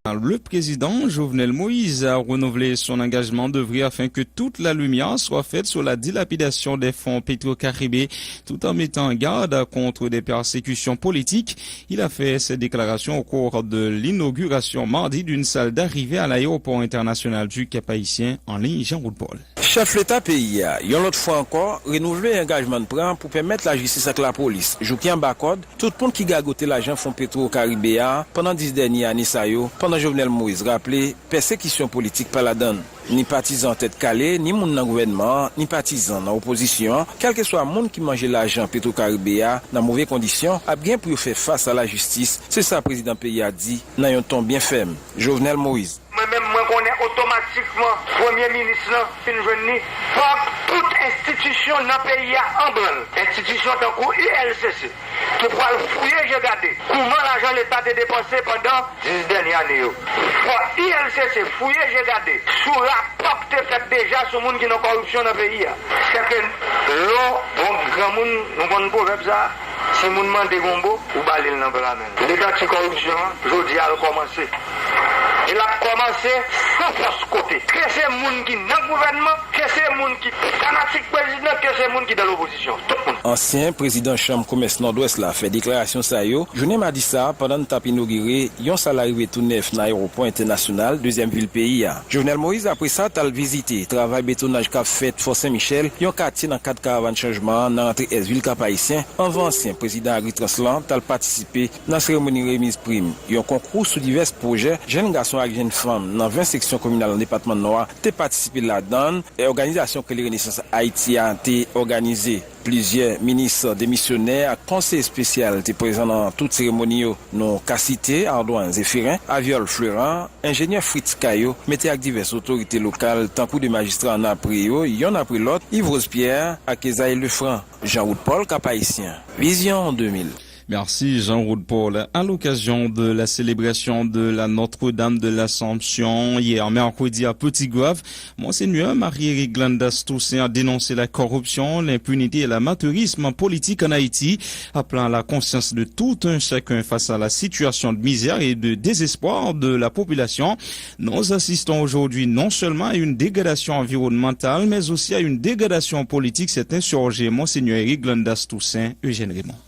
Le président Jovenel Moïse a renouvelé son engagement d'œuvrer afin que toute la lumière soit faite sur la dilapidation des fonds Petro-Caribé, tout en mettant en garde contre des persécutions politiques. Il a fait ces déclarations au cours de l'inauguration mardi d'une salle d'arrivée à l'aéroport international du Cap-Haïtien en ligne Jean-Roux Paul. Chef l'État pays a, une autre fois encore, renouvelé l'engagement de prendre pour permettre la justice avec la police. Jouki en bacode, tout le monde qui gagoté l'argent fonds Petro-Caribé pendant 10 dernières années, pendant Jovenel Moïse rappelé, persécution politique par la donne. Ni partisans tête calée, ni moun dans gouvernement, ni partisans dans opposition, quel que soit moun qui mange l'argent Petro-Caribé dans mauvaises conditions, a bien pour faire face à la justice. C'est ça le président pays a dit, dans un ton bien ferme. Jovenel Moïse. Moi-même, moi connais automatiquement Premier ministre, fin journée, toute institution dans le pays en branle. Institution tant que ILCC. Qui pour le fouiller, j'ai regardé. Comment l'argent l'État a dépensé pendant 10 dernières années. Pour ILCC, fouiller, j'ai regardé. Sous rapport que fait déjà sur le monde qui n'a corruption dans le pays. C'est que l'eau, bon, grand monde, nous avons un proverbe ça. Si vous demandez gombo, vous balayez dans la main. Les anti-corruption, je dis à recommencer. Il a commencé sans force côté. Que c'est les gens qui sont dans le gouvernement, que c'est les gens qui sont fanatiques président, que c'est les gens qui sont dans l'opposition. Ancien président Chambre Commerce Nord-Ouest l'a fait déclaration ça yo. Journée m'a dit ça pendant que t'a inauguré yon salarié tout neuf dans l'aéroport international, deuxième ville pays. Jovenel Moïse après ça t'a visité travail bétonnage qu'a fait Fort Saint-Michel, yon quartier dans cadre caravane changement dans l'entrée est ville Cap-Haïtien. Avant ancien président Henri Translan t'a participé dans la cérémonie remise prime. Yon concours sous divers projets, jeunes garçons avec jeunes femmes dans 20 sections communales dans le département Nord, t'es participé là-dedans et organisation que les Renaissance Haïti a été organisée. Plusieurs ministres démissionnaires, conseillers spéciaux étaient présents dans toute cérémonie. Nous Cassité, Ardouin Zéphirin, Aviol Fleurant, ingénieur Fritz Caillot, mettez avec diverses autorités locales, tant que des magistrats en appris, y en a pris l'autre, Yves Rose-Pierre, Akezaï Lefranc, Jean-Roux Paul, Cap-Haïtien. Vision 2000. Merci Jean-Roux Paul. À l'occasion de la célébration de la Notre-Dame de l'Assomption hier mercredi à Petit-Goâve, Monseigneur Marie-Éric Glandas Toussaint a dénoncé la corruption, l'impunité et l'amateurisme politique en Haïti, appelant à la conscience de tout un chacun face à la situation de misère et de désespoir de la population. Nous assistons aujourd'hui non seulement à une dégradation environnementale, mais aussi à une dégradation politique, s'est insurgé Monseigneur Éric Glandas Toussaint, Eugène Raymond.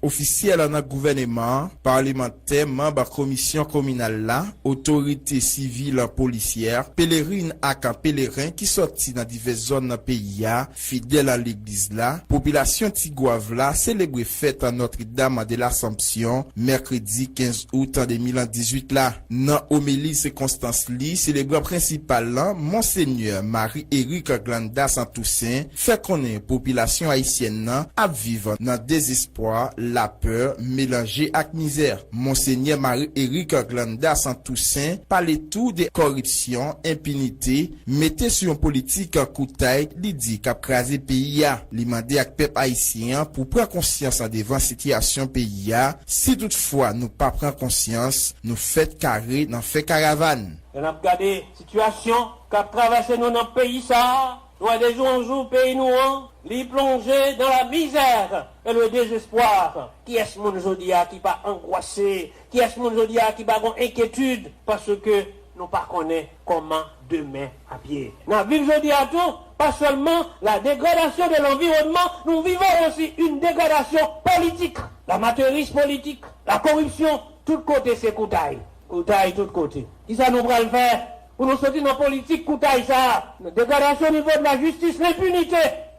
Officiel dans le gouvernement, parlementaire, membre commission communale là, autorité civile policière, pèlerine ak pèlerin qui sorti dans diverses zones dans pays fidèle à l'église là, population Tigouave là, célébré fête à Notre-Dame de l'Assomption, mercredi 15 août 2018 là. Dans homélie circonstance li, célébrant principal là, Monseigneur Marie-Éric Glandas Toussaint, fait connaître population haïtienne là, à vivre dans désespoir, la peur mélangée avec misère. Monseigneur Marie-Éric Glandas Toussaint parlait tout de corruption, impunité, mettait sur une politique coup taille, li dit qu'a crasé pays a, li mandé ak peuple haïtien pour prendre conscience devant situation pays a. Si toutefois nous pas prendre conscience, nous fait carré, n'en fait caravane. On a regardé situation qu'a traversé nous dans le pays ça. Nous avons des jours en jour, pays nous, les plonger dans la misère et le désespoir. Qui est-ce mon aujourd'hui qui va angoisser? Qui est-ce mon aujourd'hui qui va avoir inquiétude? Parce que nous ne connaissons pas comment demain à pied. Nous vivons aujourd'hui à tout, pas seulement la dégradation de l'environnement, nous vivons aussi une dégradation politique. L'amateurisme politique, la corruption, tout côté c'est Koutaï. Koutaï, tout côté. Qui ça nous va le faire? Pour nous sortir dans la politique, Koutaï ça, dégradation au niveau de la justice, l'impunité.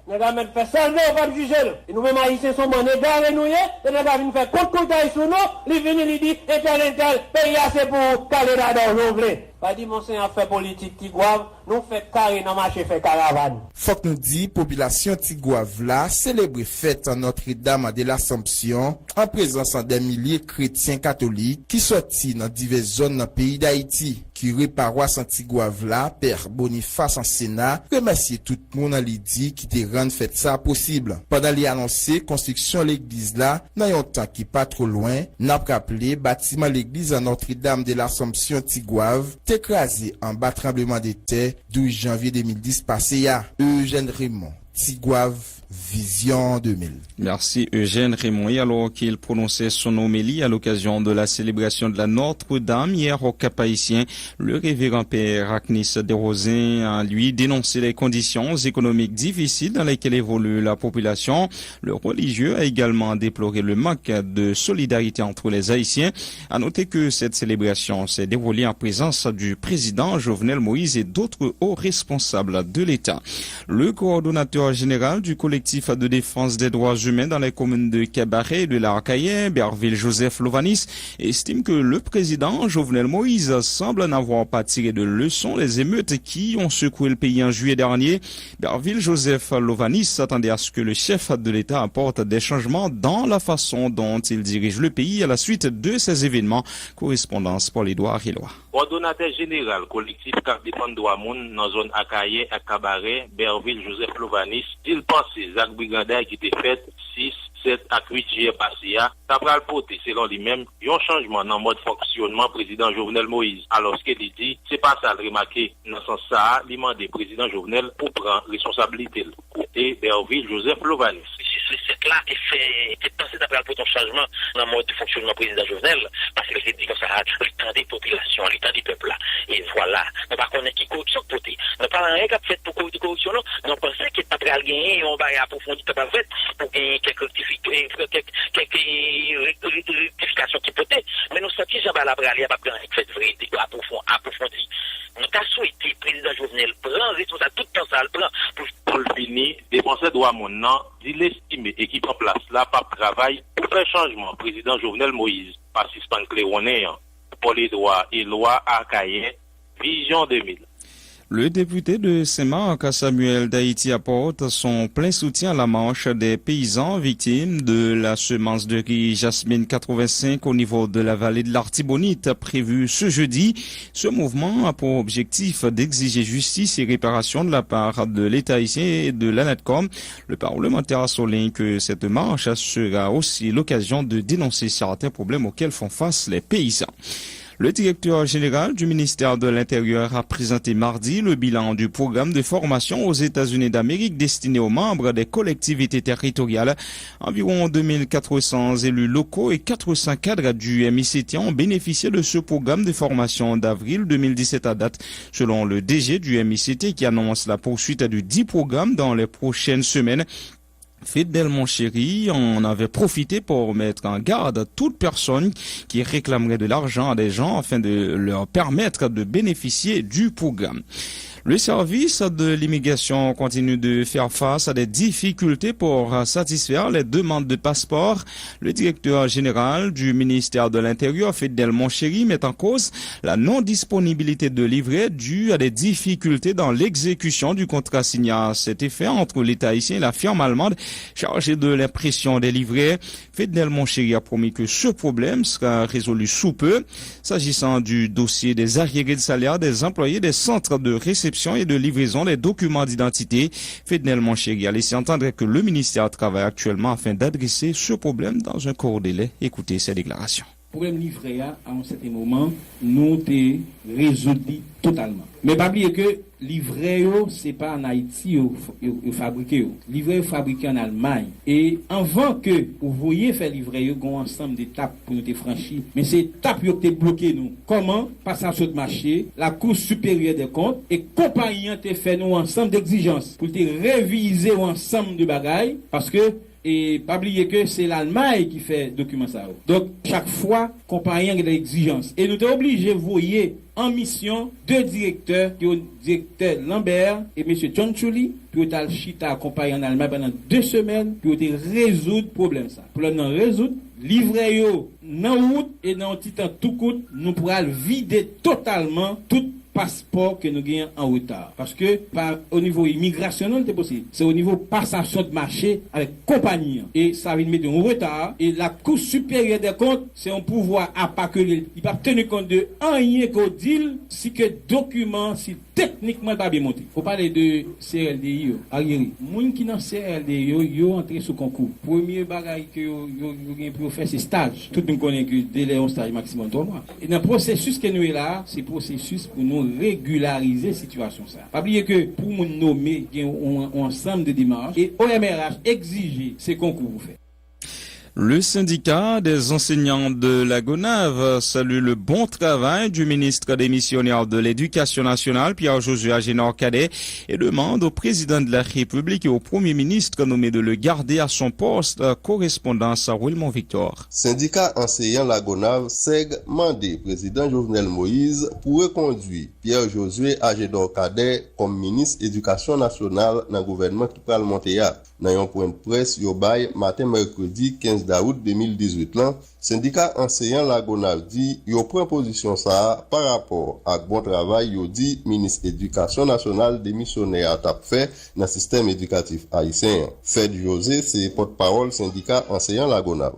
Nous avons fait salver, on va le juger. Et nous-mêmes, haïtiens, sommes en égard et nous, et nous avons fait contre Koutaï sur nous, les venus, il dit, et tel, pays c'est pour caler là-dedans, l'anglais. Pas dit, Monseigneur, fait politique, Tigouave, nous fait carré dans marché, fait caravane. Faut que nous dit, population Tigouave là, célébrer fête en Notre-Dame de l'Assomption, en présence des milliers de chrétiens catholiques qui sortis dans diverses zones dans le pays d'Haïti. Curé paroisse Tigouave là, Père Boniface en Sénat, remercier tout le monde en Lydie qui te rend fait ça possible. Pendant les annoncé construction l'église là, dans un temps qui pas trop loin, n'a rappelé bâtiment l'église en Notre-Dame de l'Assomption Tigouave, écrasé en bas tremblement de terre 12 janvier 2010 passé à Eugène Raymond, Tigouave, Vision 2000. Merci Eugène Raymond. Et alors qu'il prononçait son homélie à l'occasion de la célébration de la Notre-Dame hier au Cap-Haïtien, le révérend père Aknis Desrosins a lui dénoncé les conditions économiques difficiles dans lesquelles évolue la population. Le religieux a également déploré le manque de solidarité entre les Haïtiens. À noter que cette célébration s'est déroulée en présence du président Jovenel Moïse et d'autres hauts responsables de l'État. Le coordonnateur général du collectif de défense des droits humains dans les communes de Cabaret et de l'Arcaïen, Berville Joseph Lovanis, estime que le président Jovenel Moïse semble n'avoir pas tiré de leçons des émeutes qui ont secoué le pays en juillet dernier. Berville Joseph Lovanis s'attendait à ce que le chef de l'État apporte des changements dans la façon dont il dirige le pays à la suite de ces événements. Correspondance pour Édouard Hilois. Coordonnateur général collectif Cap défense droit moun dans zone Akaye à Cabaret, Berville Joseph Lovanis, il pensait Zach Brigandaire qui était fait 6, 7 à 8 juillet passé, ça va le porter selon lui-même un changement dans le mode fonctionnement président Jovenel Moïse. Alors ce qu'il dit, c'est pas ça le remarquer. Dans ce sens ça, il demande président Jovenel pour prendre responsabilité. Côté Berville Joseph Lovanis. C'est là et fait penser d'après un changement dans le mode de fonctionnement président Jovenel, parce que c'est dit comme ça, le temps des populations, le temps du peuple là. Et voilà, on va connaître qui corruption côté. On parle rien qu'a fait pour corruption, non. On pensait qu'il pas prêt à gagner, on va approfondir pas fait pour gagner quelques rectifications qui peut être. Mais nous sentons que la braille a pas pris un fait vrai, approfondi. Nous avons souhaité le président Jovenel prendre responsable tout le temps ça le prend pour le finir, défenseur droit maintenant, il estime équipe en place là, pas de travail pour faire changement. Président Jovenel Moïse, participant Cléronais, pour les droits et lois Arcaïen, Vision 2000. Le député de Saint-Marc, Samuel d'Haïti, apporte son plein soutien à la marche des paysans victimes de la semence de riz Jasmine 85 au niveau de la vallée de l'Artibonite prévue ce jeudi. Ce mouvement a pour objectif d'exiger justice et réparation de la part de l'État haïtien et de l'ANATCOM. Le parlementaire a souligné que cette marche sera aussi l'occasion de dénoncer certains problèmes auxquels font face les paysans. Le directeur général du ministère de l'Intérieur a présenté mardi le bilan du programme de formation aux États-Unis d'Amérique destiné aux membres des collectivités territoriales. Environ 2400 élus locaux et 400 cadres du MICT ont bénéficié de ce programme de formation d'avril 2017 à date, selon le DG du MICT qui annonce la poursuite du 10 programmes dans les prochaines semaines. Fidel Monchéry en avait profité pour mettre en garde toute personne qui réclamerait de l'argent à des gens afin de leur permettre de bénéficier du programme. Le service de l'immigration continue de faire face à des difficultés pour satisfaire les demandes de passeport. Le directeur général du ministère de l'Intérieur, Fidel Monchéry, met en cause la non-disponibilité de livrets due à des difficultés dans l'exécution du contrat signé à cet effet entre l'État haïtien et la firme allemande chargée de l'impression des livrets. Fidel Monchéry a promis que ce problème sera résolu sous peu. S'agissant du dossier des arriérés de salaire des employés des centres de réception et de livraison des documents d'identité, Fidel Monchéry a laissé entendre que le ministère travaille actuellement afin d'adresser ce problème dans un court délai. Écoutez ces déclarations. Le problème livré à un certain moment, nous t'es résolu totalement. Mais pas oublier que livret c'est pas en Haïti fabriqué. Livret fabriqué en Allemagne. Et avant que vous voyez faire livret il y a un ensemble d'étapes pour nous te franchir. Mais ces étapes qui ont bloqué nous. Comment passation de marché, la Cour supérieure des comptes et compagnie te fait nous ensemble d'exigences pour te réviser ensemble de bagailles parce que et pas oublier que c'est l'Allemagne qui fait document ça. Donc chaque fois compagnie a des exigences et nous t'es obligé voyer en mission deux directeurs, le directeur Lambert et M. John Chuli, pour être chita accompagné en Allemagne pendant 2 semaines, pour résoudre le problème ça. Pour le résoudre, livrer yo dans route et dans un petit temps tout coûte, nous pourrons vider totalement tout passeport que nous gagnons en retard. Parce que au niveau immigration, non, c'est possible. C'est au niveau passation de marché avec compagnie. Et ça va mettre en retard. Et la Cour supérieure des comptes, c'est un pouvoir à pas que il va tenir compte de rien qu'au deal si que document, si techniquement pas bien monté. Faut parler de CLDI. Arieri. Moun qui dans CLDI, yo entré sous concours. Premier bagage que yo pour faire c'est stage. Tout le monde connaît que délai un stage maximum 3 mois. Et dans le processus que nous est là, c'est processus pour nous régulariser situation ça. Pas oublier que pour nous nommer, il y a un ensemble de démarches et OMRH exige ces concours vous faites. Le syndicat des enseignants de la Gonave salue le bon travail du ministre démissionnaire de l'Éducation nationale, Pierre-Josué Agénor-Cadet, et demande au président de la République et au premier ministre nommé de le garder à son poste. Correspondance à Wilmon Victor. Syndicat enseignant la Gonave SEG mandé président Jovenel Moïse pour reconduire Pierre-Josué Agénor-Cadet comme ministre éducation nationale dans le gouvernement qui parle monter. Dans un point de presse, yo bay matin mercredi 15 août 2018 là, syndicat enseignant la Gonave dit yo prend position ça par rapport à bon travail yo dit ministre éducation nationale démissionnaire t'a fait dans le système éducatif haïtien. Fed José, c'est porte-parole syndicat enseignant la Gonave.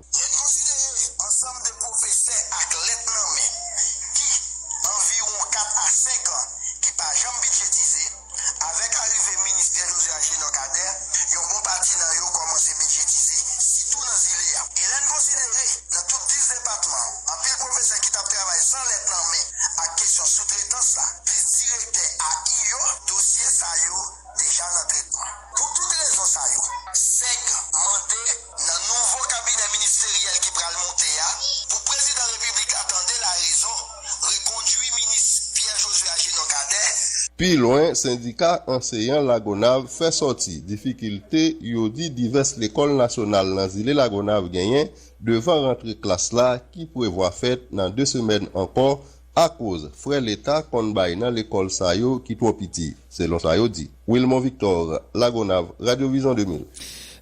Puis loin, syndicat enseignant la Gonave fait sortir difficulté yo dit diverses l'école nationale dans l'île la Gonave gagné devant rentrer classe là qui prévoit fait dans 2 semaines encore à cause frère l'État kon bay dans l'école sa yo qui trop petit. Selon ça yo dit. Wilmon Victor, la Gonave, Radio Vision 2000.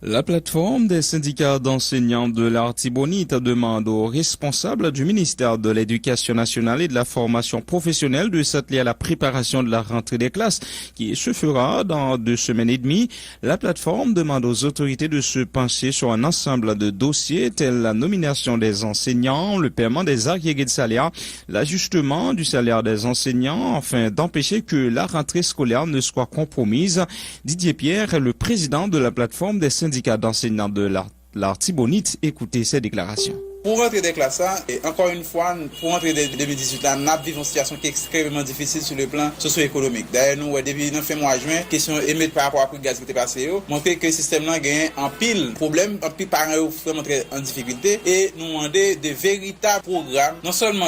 La plateforme des syndicats d'enseignants de l'Artibonite demande aux responsables du ministère de l'Éducation nationale et de la formation professionnelle de s'atteler à la préparation de la rentrée des classes qui se fera dans 2 semaines et demie. La plateforme demande aux autorités de se pencher sur un ensemble de dossiers tels la nomination des enseignants, le paiement des arriérés de salaire, l'ajustement du salaire des enseignants afin d'empêcher que la rentrée scolaire ne soit compromise. Didier Pierre est le président de la plateforme des syndicats d'enseignants de l'Artibonite. Écoutez ces déclarations. Pour rentrer des classes, et encore une fois, pour rentrer de 2018, nous vivons une situation qui est extrêmement difficile sur le plan socio-économique. D'ailleurs, nous, depuis le fin mois de juin, question émise par rapport à prix de gaz qui était passé, montrer que le système-là gagne en pile problème, en pile parents vraiment en difficulté, et nous demander de véritables programmes, non seulement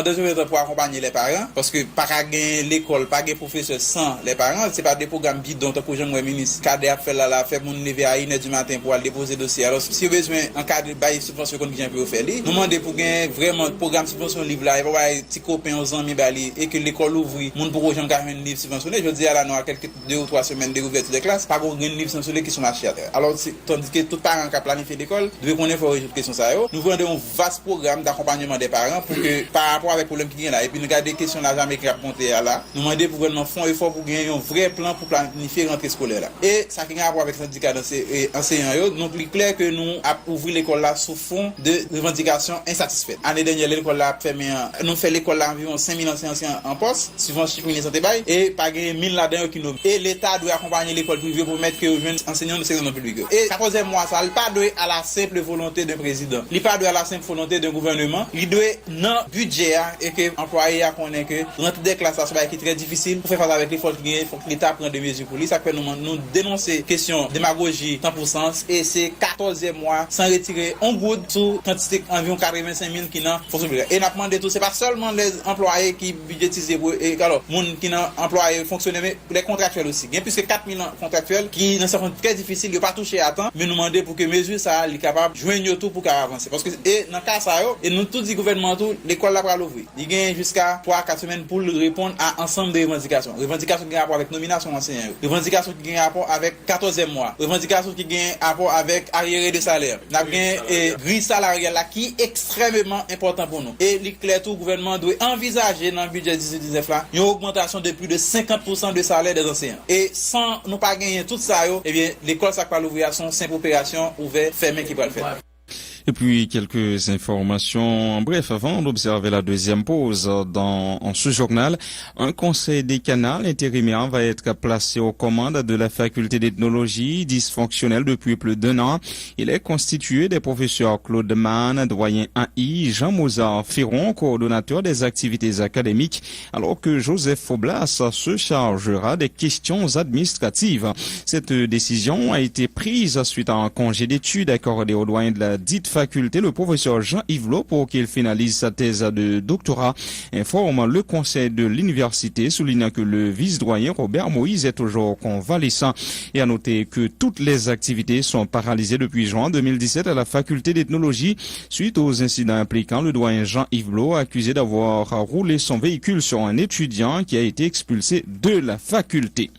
pour accompagner les parents, parce que pas gagner l'école, pas gagner professeur sans les parents, c'est pas des programmes bidons, pour le ministre, cadre fait là, fait mon lever à 1h du matin pour aller déposer dossier. Alors, si vous avez besoin, en cas de bail subvention qu'on vient pour faire, nous pour gagner vraiment programme subvention livre là, il va avoir petit copain aux amis bali et que l'école ouvre, moun pour gens gagner un livre subventionné. Je dis là nous à quelques 2 ou 3 semaines de ouverture des classes, pas gagner un livre subventionné qui sont marché à terre. Alors tandis que tout parent qui a planifié l'école doit connaître pour résoudre question ça yo. Nous vendons un vaste programme d'accompagnement des parents pour que par rapport avec problème qui est là et puis nous garder question là jamais qui a monté là. Nous demander pour gouvernement font effort pour gagner un vrai plan pour planifier rentrée scolaire là. Et ça qui a rapport avec syndicat enseignants yo, donc il est clair que nous a ouvrir l'école là sous fond de revendications insatisfaites. Année dernière l'école là fermé, nous fait l'école là environ 5000 enseignants en poste, suivant chiffre ministre santé bail et pas gagner 1000 là-dedans qui nous. Et l'état doit accompagner l'école privée pour mettre que aux jeunes enseignants de secteur public. Et 14e mois ça il pas doit à la simple volonté d'un président. Il pas doit à la simple volonté d'un gouvernement. Il doit dans budget et que employé a connaît que rentrer des classes ça va être très difficile pour faire face avec l'effort qu'il faut que l'état prenne des mesures pour lui. Ça fait nous dénoncer question démagogie 100% et c'est 14e mois sans retirer un goutte sur quantité environ 85 000 qui n'a fonction publique. Et n'a demandé tout, c'est pas seulement les employés qui budgétisent et alors monde qui n'a employé fonctionnaires mais les contractuels aussi. Il y a plus que 4000 contractuels qui dans certains très difficile, ils pas toucher à temps, mais nous demander pour que mesure ça est capable joindre tout pour avancer parce que et dans cas ça et nous tout dit gouvernement tout l'école là va l'ouvrir. Il gagne jusqu'à 3-4 semaines pour répondre à ensemble de revendications. Revendications qui ont rapport avec nomination enseignants, revendications qui ont rapport avec 14e mois, revendications qui ont rapport avec arriérés de salaire. N'a gain grille salariale là qui est extrêmement important pour nous. Et l'éclair tout gouvernement doit envisager dans le budget 2019 là une augmentation de plus de 50% de salaire des enseignants. Et sans nous pas gagner tout ça, eh bien l'école ça va l'ouvrir à son simple opération ouvert fermé qui va le faire. Et puis quelques informations, bref, avant d'observer la deuxième pause en ce journal, un conseil décanal intérimaire va être placé aux commandes de la faculté d'ethnologie dysfonctionnelle depuis plus d'1 an. Il est constitué des professeurs Claude Mann, doyen AI, Jean-Mozart Ferron, coordonnateur des activités académiques, alors que Joseph Faublas se chargera des questions administratives. Cette décision a été prise suite à un congé d'études accordé au doyen de la dite faculté, le professeur Jean Yvelot, pour qu'il finalise sa thèse de doctorat, informe le conseil de l'université, soulignant que le vice-doyen Robert Moïse est toujours convalescent. Et à noter que toutes les activités sont paralysées depuis juin 2017 à la faculté d'ethnologie suite aux incidents impliquant le doyen Jean Yvelot, accusé d'avoir roulé son véhicule sur un étudiant qui a été expulsé de la faculté.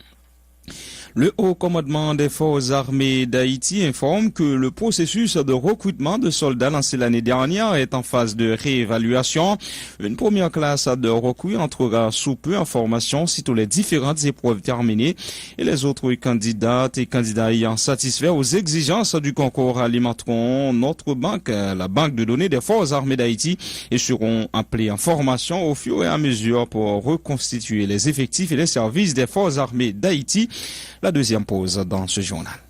Le haut commandement des forces armées d'Haïti informe que le processus de recrutement de soldats lancé l'année dernière est en phase de réévaluation. Une première classe de recrues entrera sous peu en formation sitôt les différentes épreuves terminées et les autres candidates et candidats ayant satisfait aux exigences du concours alimenteront notre banque, la banque de données des forces armées d'Haïti, et seront appelés en formation au fur et à mesure pour reconstituer les effectifs et les services des forces armées d'Haïti. La deuxième pause dans ce journal.